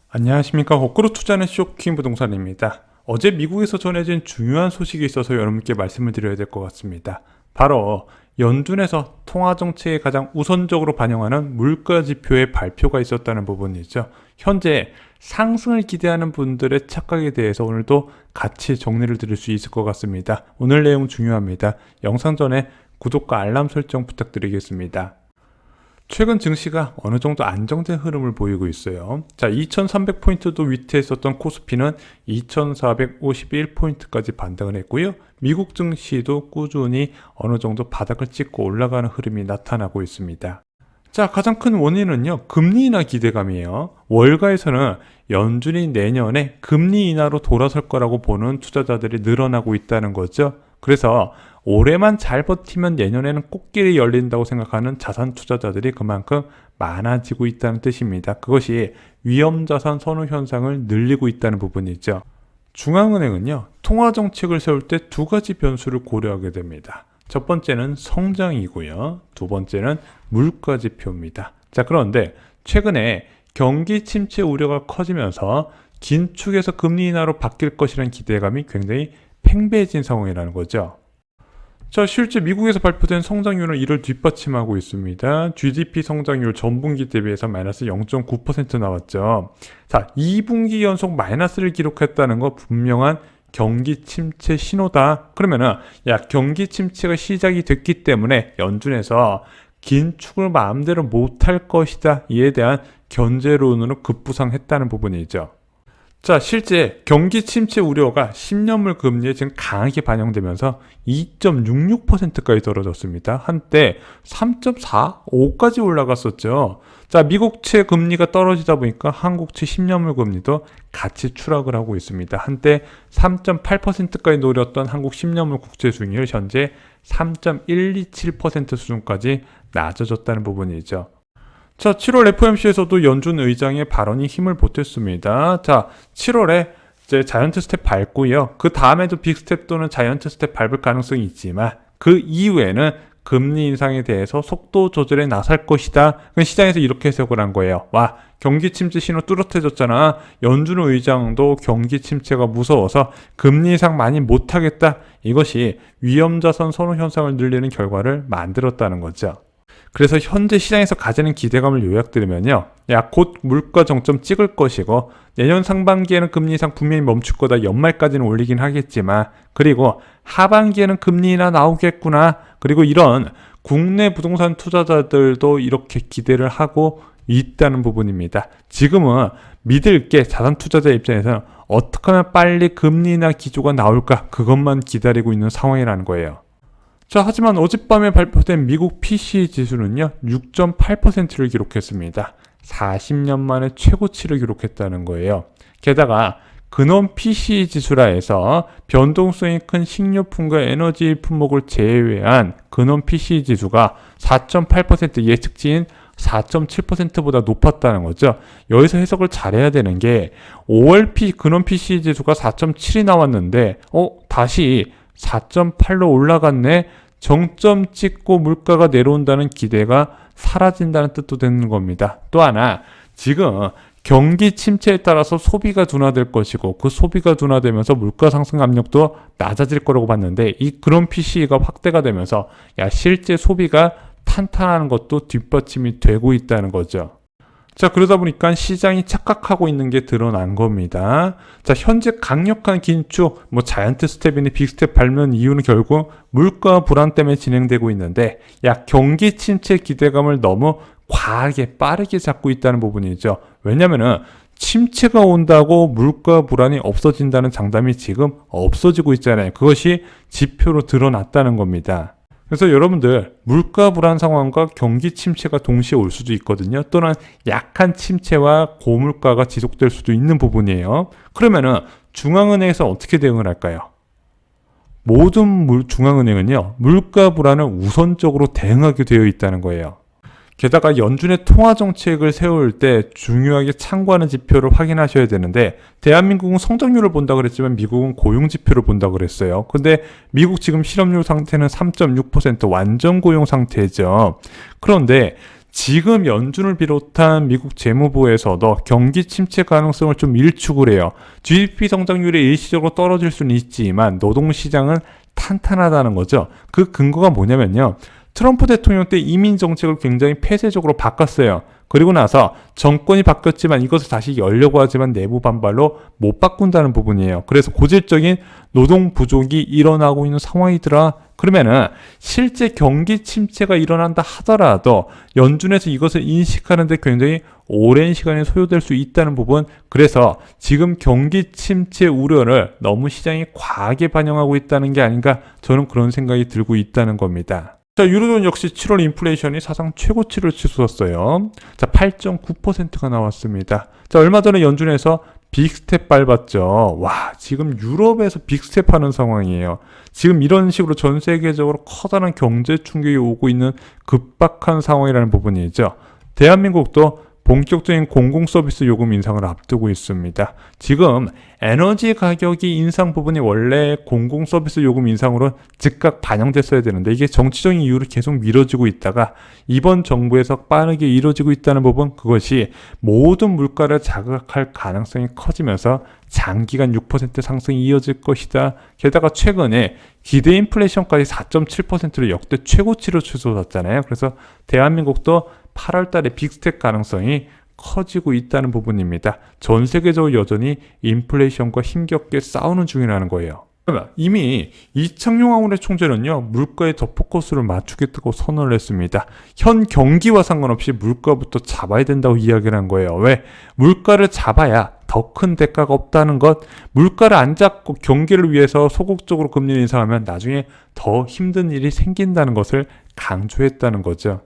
안녕하십니까. 거꾸로 투자는 쇼킹 부동산입니다. 어제 미국에서 전해진 중요한 소식이 있어서 여러분께 말씀을 드려야 될 것 같습니다. 바로 연준에서 통화정책에 가장 우선적으로 반영하는 물가지표의 발표가 있었다는 부분이죠. 현재 상승을 기대하는 분들의 착각에 대해서 오늘도 같이 정리를 드릴 수 있을 것 같습니다. 오늘 내용 중요합니다. 영상 전에 구독과 알람 설정 부탁드리겠습니다. 최근 증시가 어느 정도 안정된 흐름을 보이고 있어요. 자, 2300포인트도 위태에 있었던 코스피는 2451포인트까지 반등을 했고요. 미국 증시도 꾸준히 어느 정도 바닥을 찍고 올라가는 흐름이 나타나고 있습니다. 자, 가장 큰 원인은요, 금리 인하 기대감이에요. 월가에서는 연준이 내년에 금리 인하로 돌아설 거라고 보는 투자자들이 늘어나고 있다는 거죠. 그래서 올해만 잘 버티면 내년에는 꽃길이 열린다고 생각하는 자산 투자자들이 그만큼 많아지고 있다는 뜻입니다. 그것이 위험자산 선호 현상을 늘리고 있다는 부분이죠. 중앙은행은요, 통화정책을 세울 때 두 가지 변수를 고려하게 됩니다. 첫 번째는 성장이고요. 두 번째는 물가지표입니다. 자, 그런데 최근에 경기 침체 우려가 커지면서 긴축에서 금리 인하로 바뀔 것이라는 기대감이 굉장히 팽배해진 상황이라는 거죠. 자, 실제 미국에서 발표된 성장률은 이를 뒷받침하고 있습니다. GDP 성장률 전분기 대비해서 마이너스 0.9% 나왔죠. 자, 2분기 연속 마이너스를 기록했다는 거 분명한 경기 침체 신호다. 그러면은 경기 침체가 시작이 됐기 때문에 연준에서 긴축을 마음대로 못할 것이다. 이에 대한 견제론으로 급부상했다는 부분이죠. 자, 실제 경기 침체 우려가 10년물 금리에 지금 강하게 반영되면서 2.66%까지 떨어졌습니다. 한때 3.45까지 올라갔었죠. 자, 미국채 금리가 떨어지다 보니까 한국채 10년물 금리도 같이 추락을 하고 있습니다. 한때 3.8%까지 노렸던 한국 10년물 국채 수익률 현재 3.127% 수준까지 낮아졌다는 부분이죠. 자, 7월 FOMC에서도 연준 의장의 발언이 힘을 보탰습니다. 자, 7월에 이제 자이언트 스텝 밟고요. 그 다음에도 빅스텝 또는 자이언트 스텝 밟을 가능성이 있지만 그 이후에는 금리 인상에 대해서 속도 조절에 나설 것이다. 시장에서 이렇게 해석을 한 거예요. 와, 경기 침체 신호 뚜렷해졌잖아. 연준 의장도 경기 침체가 무서워서 금리 인상 많이 못하겠다. 이것이 위험자산 선호 현상을 늘리는 결과를 만들었다는 거죠. 그래서 현재 시장에서 가지는 기대감을 요약드리면요. 곧 물가 정점 찍을 것이고 내년 상반기에는 금리 인상 분명히 멈출 거다. 연말까지는 올리긴 하겠지만 그리고 하반기에는 금리 인하 나오겠구나. 그리고 이런 국내 부동산 투자자들도 이렇게 기대를 하고 있다는 부분입니다. 지금은 믿을 게 자산 투자자 입장에서는 어떻게 하면 빨리 금리 인하 기조가 나올까 그것만 기다리고 있는 상황이라는 거예요. 자, 하지만 어젯밤에 발표된 미국 PCE 지수는요 6.8%를 기록했습니다. 40년 만에 최고치를 기록했다는 거예요. 게다가 근원 PCE 지수라 해서 변동성이 큰 식료품과 에너지 품목을 제외한 근원 PCE 지수가 4.8% 예측치인 4.7%보다 높았다는 거죠. 여기서 해석을 잘해야 되는 게 5월 근원 PCE 지수가 4.7이 나왔는데 다시 4.8로 올라갔네. 정점 찍고 물가가 내려온다는 기대가 사라진다는 뜻도 되는 겁니다. 또 하나, 지금 경기 침체에 따라서 소비가 둔화될 것이고 그 소비가 둔화되면서 물가 상승 압력도 낮아질 거라고 봤는데 이 그런 PCE가 확대가 되면서 실제 소비가 탄탄한 것도 뒷받침이 되고 있다는 거죠. 자, 그러다 보니까 시장이 착각하고 있는 게 드러난 겁니다. 자, 현재 강력한 긴축, 자이언트 스텝이니 빅스텝 밟는 이유는 결국 물가 불안 때문에 진행되고 있는데 경기 침체 기대감을 너무 과하게 빠르게 잡고 있다는 부분이죠. 왜냐면은 침체가 온다고 물가 불안이 없어진다는 장담이 지금 없어지고 있잖아요. 그것이 지표로 드러났다는 겁니다. 그래서 여러분들 물가 불안 상황과 경기 침체가 동시에 올 수도 있거든요. 또는 약한 침체와 고물가가 지속될 수도 있는 부분이에요. 그러면은 중앙은행에서 어떻게 대응을 할까요? 모든 중앙은행은요 물가 불안을 우선적으로 대응하게 되어 있다는 거예요. 게다가 연준의 통화 정책을 세울 때 중요하게 참고하는 지표를 확인하셔야 되는데 대한민국은 성장률을 본다 그랬지만 미국은 고용 지표를 본다 그랬어요. 근데 미국 지금 실업률 상태는 3.6% 완전 고용 상태죠. 그런데 지금 연준을 비롯한 미국 재무부에서도 경기 침체 가능성을 좀 일축을 해요. GDP 성장률이 일시적으로 떨어질 수는 있지만 노동시장은 탄탄하다는 거죠. 그 근거가 뭐냐면요. 트럼프 대통령 때 이민 정책을 굉장히 폐쇄적으로 바꿨어요. 그리고 나서 정권이 바뀌었지만 이것을 다시 열려고 하지만 내부 반발로 못 바꾼다는 부분이에요. 그래서 고질적인 노동 부족이 일어나고 있는 상황이더라. 그러면은 실제 경기 침체가 일어난다 하더라도 연준에서 이것을 인식하는데 굉장히 오랜 시간이 소요될 수 있다는 부분. 그래서 지금 경기 침체 우려를 너무 시장이 과하게 반영하고 있다는 게 아닌가, 저는 그런 생각이 들고 있다는 겁니다. 자, 유로존 역시 7월 인플레이션이 사상 최고치를 치솟았어요. 자, 8.9%가 나왔습니다. 자, 얼마 전에 연준에서 빅스텝 밟았죠. 와, 지금 유럽에서 빅스텝 하는 상황이에요. 지금 이런 식으로 전 세계적으로 커다란 경제 충격이 오고 있는 급박한 상황이라는 부분이죠. 대한민국도 본격적인 공공서비스 요금 인상을 앞두고 있습니다. 지금 에너지 가격이 인상 부분이 원래 공공서비스 요금 인상으로 즉각 반영됐어야 되는데 이게 정치적인 이유로 계속 미뤄지고 있다가 이번 정부에서 빠르게 이뤄지고 있다는 부분, 그것이 모든 물가를 자극할 가능성이 커지면서 장기간 6% 상승이 이어질 것이다. 게다가 최근에 기대 인플레이션까지 4.7%로 역대 최고치로 치솟았잖아요. 그래서 대한민국도 8월 달에 빅스텝 가능성이 커지고 있다는 부분입니다. 전 세계적으로 여전히 인플레이션과 힘겹게 싸우는 중이라는 거예요. 이미 이창용 아무래 총재는요, 물가에 더 포커스를 맞추겠다고 선언을 했습니다. 현 경기와 상관없이 물가부터 잡아야 된다고 이야기를 한 거예요. 왜? 물가를 잡아야 더 큰 대가가 없다는 것, 물가를 안 잡고 경기를 위해서 소극적으로 금리를 인상하면 나중에 더 힘든 일이 생긴다는 것을 강조했다는 거죠.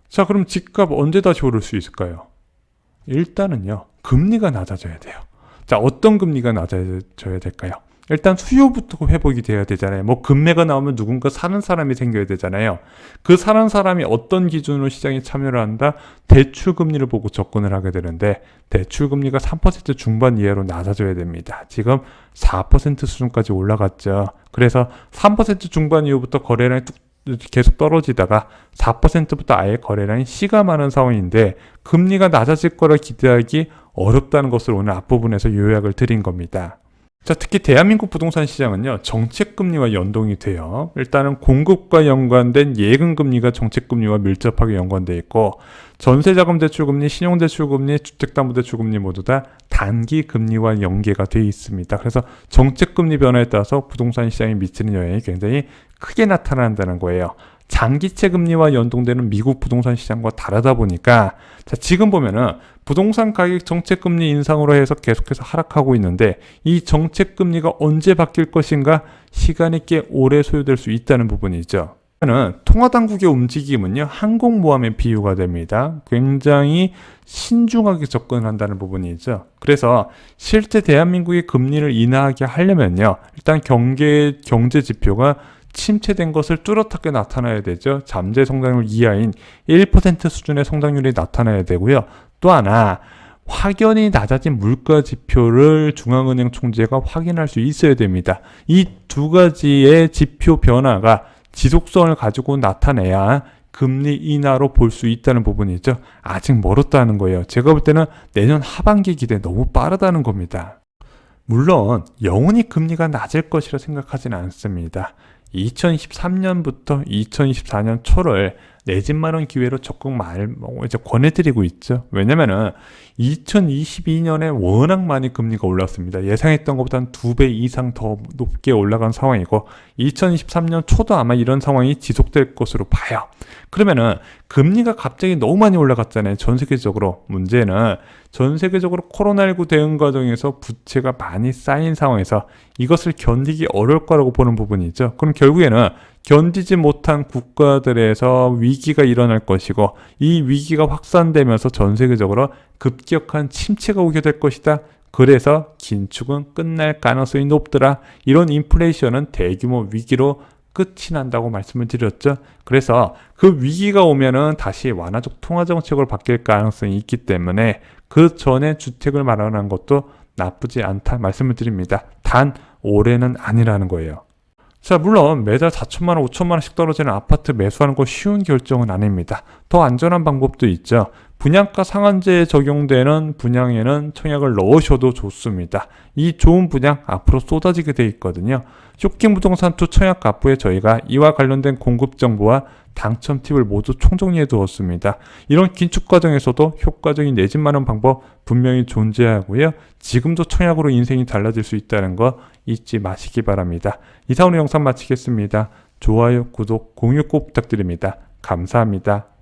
자, 그럼 집값 언제 다시 오를 수 있을까요? 일단은요, 금리가 낮아져야 돼요. 자, 어떤 금리가 낮아져야 될까요? 일단 수요부터 회복이 돼야 되잖아요. 뭐 금매가 나오면 누군가 사는 사람이 생겨야 되잖아요. 그 사는 사람이 어떤 기준으로 시장에 참여를 한다? 대출 금리를 보고 접근을 하게 되는데 대출 금리가 3% 중반 이하로 낮아져야 됩니다. 지금 4% 수준까지 올라갔죠. 그래서 3% 중반 이후부터 거래량이 계속 떨어지다가 4%부터 아예 거래량이 씨가 많은 상황인데 금리가 낮아질 거라 기대하기 어렵다는 것을 오늘 앞부분에서 요약을 드린 겁니다. 자, 특히 대한민국 부동산 시장은요, 정책금리와 연동이 돼요. 일단은 공급과 연관된 예금금리가 정책금리와 밀접하게 연관되어 있고, 전세자금대출금리, 신용대출금리, 주택담보대출금리 모두 다 단기금리와 연계가 되어 있습니다. 그래서 정책금리 변화에 따라서 부동산 시장에 미치는 영향이 굉장히 크게 나타난다는 거예요. 장기채 금리와 연동되는 미국 부동산 시장과 다르다 보니까, 자, 지금 보면은 부동산 가격 정책금리 인상으로 해서 계속해서 하락하고 있는데 이 정책금리가 언제 바뀔 것인가, 시간이 꽤 오래 소요될 수 있다는 부분이죠. 통화당국의 움직임은요, 항공모함에 비유가 됩니다. 굉장히 신중하게 접근한다는 부분이죠. 그래서 실제 대한민국의 금리를 인하하게 하려면요, 일단 경제 지표가 침체된 것을 뚜렷하게 나타나야 되죠. 잠재 성장률 이하인 1% 수준의 성장률이 나타나야 되고요. 또 하나, 확연히 낮아진 물가 지표를 중앙은행 총재가 확인할 수 있어야 됩니다. 이 두 가지의 지표 변화가 지속성을 가지고 나타내야 금리 인하로 볼 수 있다는 부분이죠. 아직 멀었다는 거예요. 제가 볼 때는 내년 하반기 기대 너무 빠르다는 겁니다. 물론 영원히 금리가 낮을 것이라 생각하지는 않습니다. 2023년부터 2024년 초를 내 집 마련 기회로 적극 이제 권해드리고 있죠. 왜냐면은 2022년에 워낙 많이 금리가 올랐습니다. 예상했던 것보다 한 2배 이상 더 높게 올라간 상황이고 2023년 초도 아마 이런 상황이 지속될 것으로 봐요. 그러면은 금리가 갑자기 너무 많이 올라갔잖아요. 전 세계적으로. 문제는 전 세계적으로 코로나19 대응 과정에서 부채가 많이 쌓인 상황에서 이것을 견디기 어려울 거라고 보는 부분이죠. 그럼 결국에는 견디지 못한 국가들에서 위기가 일어날 것이고 이 위기가 확산되면서 전 세계적으로 급격한 침체가 오게 될 것이다. 그래서 긴축은 끝날 가능성이 높더라. 이런 인플레이션은 대규모 위기로 끝이 난다고 말씀을 드렸죠. 그래서 그 위기가 오면은 다시 완화적 통화 정책으로 바뀔 가능성이 있기 때문에 그 전에 주택을 마련한 것도 나쁘지 않다 말씀을 드립니다. 단 올해는 아니라는 거예요. 자, 물론 매달 4천만 원, 5천만 원씩 떨어지는 아파트 매수하는 거 쉬운 결정은 아닙니다. 더 안전한 방법도 있죠. 분양가 상한제에 적용되는 분양에는 청약을 넣으셔도 좋습니다. 이 좋은 분양 앞으로 쏟아지게 돼 있거든요. 쇼킹 부동산 투 청약 가부에 저희가 이와 관련된 공급 정보와 당첨 팁을 모두 총정리해 두었습니다. 이런 긴축 과정에서도 효과적인 내 집 마련 방법 분명히 존재하고요. 지금도 청약으로 인생이 달라질 수 있다는 거 잊지 마시기 바랍니다. 이상 오늘 영상 마치겠습니다. 좋아요, 구독, 공유 꼭 부탁드립니다. 감사합니다.